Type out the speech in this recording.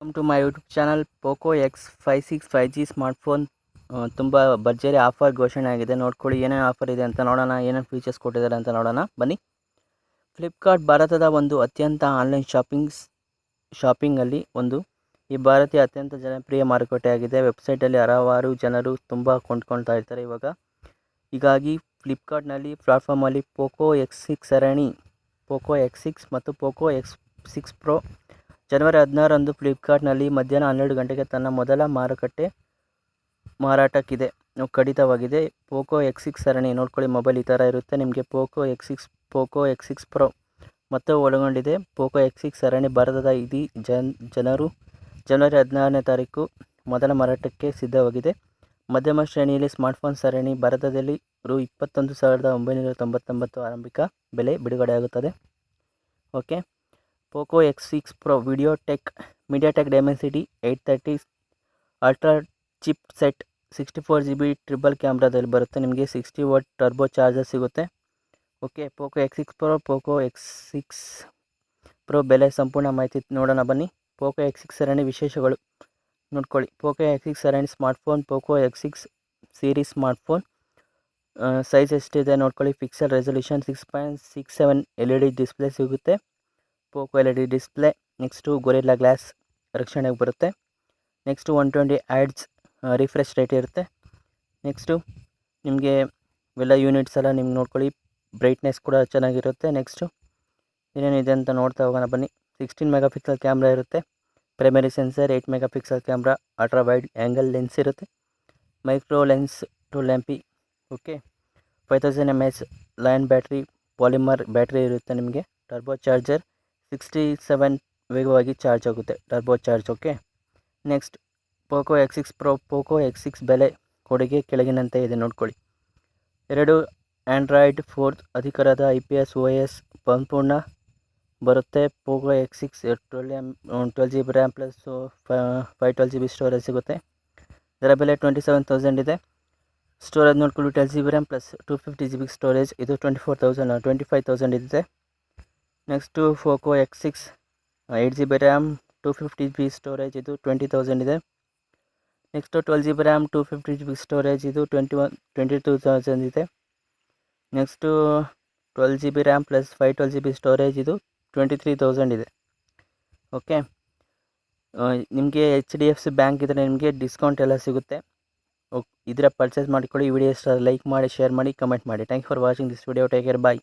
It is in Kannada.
Welcome to my YouTube channel. Poco X56 5G smartphone ತುಂಬ ಭರ್ಜರಿ ಆಫರ್ ಘೋಷಣೆ ಆಗಿದೆ. ನೋಡ್ಕೊಳ್ಳಿ ಏನೇನು ಆಫರ್ ಇದೆ ಅಂತ ನೋಡೋಣ, ಏನೇನು ಫೀಚರ್ಸ್ ಕೊಟ್ಟಿದ್ದಾರೆ ಅಂತ ನೋಡೋಣ ಬನ್ನಿ. ಫ್ಲಿಪ್ಕಾರ್ಟ್ ಭಾರತದ ಒಂದು ಅತ್ಯಂತ ಆನ್ಲೈನ್ ಶಾಪಿಂಗಲ್ಲಿ ಒಂದು. ಈ ಭಾರತೀಯ ಅತ್ಯಂತ ಜನಪ್ರಿಯ ಮಾರುಕಟ್ಟೆಯಾಗಿದೆ. ವೆಬ್ಸೈಟಲ್ಲಿ ಹಲವಾರು ಜನರು ತುಂಬ ಕೊಂಡ್ಕೊಳ್ತಾ ಇರ್ತಾರೆ ಹೀಗಾಗಿ ಫ್ಲಿಪ್ಕಾರ್ಟ್ನಲ್ಲಿ ಪ್ಲಾಟ್ಫಾರ್ಮಲ್ಲಿ ಪೋಕೋ X6 ಸರಣಿ, ಪೋಕೋ X6 ಮತ್ತು ಪೋಕೋ X6 Pro ಜನವರಿ 16ರಂದು ಫ್ಲಿಪ್ಕಾರ್ಟ್ನಲ್ಲಿ ಮಧ್ಯಾಹ್ನ 12 ಗಂಟೆಗೆ ತನ್ನ ಮೊದಲ ಮಾರಾಟಕ್ಕಿದೆ ಕಡಿತವಾಗಿದೆ. ಪೋಕೋ X6 ಸರಣಿ ನೋಡ್ಕೊಳ್ಳಿ, ಮೊಬೈಲ್ ಈ ಥರ ಇರುತ್ತೆ. ನಿಮಗೆ ಪೋಕೋ X6 Pro ಮತ್ತು ಒಳಗೊಂಡಿದೆ. ಪೋಕೋ X6 ಸರಣಿ ಭಾರತದ ಇಡೀ ಜನವರಿ 16ನೇ ತಾರೀಕು ಮೊದಲ ಮಾರಾಟಕ್ಕೆ ಸಿದ್ಧವಾಗಿದೆ. ಮಧ್ಯಮ ಶ್ರೇಣಿಯಲ್ಲಿ ಸ್ಮಾರ್ಟ್ಫೋನ್ ಸರಣಿ ಭಾರತದಲ್ಲಿ Rs. 21,999 ಆರಂಭಿಕ ಬೆಲೆ ಬಿಡುಗಡೆಯಾಗುತ್ತದೆ. Okay, Poco X6 Pro MediaTek Dimensity 830 ultra chipset 64GB triple ಕ್ಯಾಮ್ರಾದಲ್ಲಿ ಬರುತ್ತೆ. ನಿಮಗೆ 60W ಟರ್ಬೋ ಚಾರ್ಜರ್ ಸಿಗುತ್ತೆ. Okay, Poco X6 Pro, Poco X6 Pro ಬೆಲೆ ಸಂಪೂರ್ಣ ಮಾಹಿತಿ ನೋಡೋಣ ಬನ್ನಿ. ಪೋಕೋ X6 ಸರಣಿ ವಿಶೇಷಗಳು ನೋಡ್ಕೊಳ್ಳಿ. ಪೋಕೋ X6 ಸರಣಿ smartphone, Poco X6 series smartphone size ಎಷ್ಟಿದೆ ನೋಡ್ಕೊಳ್ಳಿ. ಪಿಕ್ಸೆಲ್ ರೆಸಲ್ಯೂಷನ್ 6.67 LED ಡಿಸ್ಪ್ಲೇ ಸಿಗುತ್ತೆ. Poco LED display. Next gorilla glass ರಕ್ಷಣೆಗೆ ಬರುತ್ತೆ. ನೆಕ್ಸ್ಟು 120 Hz ರಿಫ್ರೆಶ್ ರೇಟ್ ಇರುತ್ತೆ. ನೆಕ್ಸ್ಟು ನಿಮಗೆ ಇವೆಲ್ಲ ಯೂನಿಟ್ಸ್ ಎಲ್ಲ ನಿಮ್ಗೆ ನೋಡ್ಕೊಳ್ಳಿ. ಬ್ರೈಟ್ನೆಸ್ ಕೂಡ ಚೆನ್ನಾಗಿರುತ್ತೆ. ನೆಕ್ಸ್ಟು ಏನೇನಿದೆ ಅಂತ ನೋಡ್ತಾ ಹೋಗೋಣ ಬನ್ನಿ. 16 ಮೆಗಾಪಿಕ್ಸೆಲ್ ಕ್ಯಾಮ್ರಾ ಇರುತ್ತೆ. Primary sensor, 8 megapixel camera, ultra wide angle lens ಇರುತ್ತೆ. ಮೈಕ್ರೋ ಲೆನ್ಸ್ ಟು ಲ್ಯಾಂಪಿ. Okay, 5000 mAh lion battery, polymer battery ಇರುತ್ತೆ. ನಿಮಗೆ ಟರ್ಬೋ ಚಾರ್ಜರ್ 67 ವೇಗವಾಗಿ ಚಾರ್ಜ್ ಆಗುತ್ತೆ, turbo charge. Okay, next Poco X6 Pro, Poco X6 ಬೆಲೆ ಕೊಡುಗೆ ಕೆಳಗಿನಂತೆ ಇದೆ ನೋಡ್ಕೊಳ್ಳಿ. 2 ಆಂಡ್ರಾಯ್ಡ್ 4 ಅಧಿಕಾರದ IPS OS ಸಂಪೂರ್ಣ ಬರುತ್ತೆ. Poco X6 12GB RAM plus 512GB storage ಸಿಗುತ್ತೆ. ಇದರ ಬೆಲೆ 27,000 ಇದೆ. ಸ್ಟೋರೇಜ್ ನೋಡ್ಕೊಳ್ಳಿ, 12GB RAM plus 250GB storage, ಇದು 25,000 ಇದೆ. Next Poco X6 8GB RAM 250GB storage, ಇದು 20,000 ಇದೆ. Next 12GB RAM 250GB storage, ಇದು 22,000 ಇದೆ. Next 12GB RAM plus 512GB storage, ಇದು 23,000 ಇದೆ. ಓಕೆ, ನಿಮಗೆ HDFC ಬ್ಯಾಂಕ್ ಇದ್ದರೆ ನಿಮಗೆ ಡಿಸ್ಕೌಂಟ್ ಎಲ್ಲ ಸಿಗುತ್ತೆ. ಇದರ ಪರ್ಚೇಸ್ ಮಾಡಿಕೊಳ್ಳಿ. ಈ ವಿಡಿಯೋ ಇಷ್ಟ ಲೈಕ್ ಮಾಡಿ, ಶೇರ್ ಮಾಡಿ, ಕಮೆಂಟ್ ಮಾಡಿ. Thank you for watching this video. Take care, bye.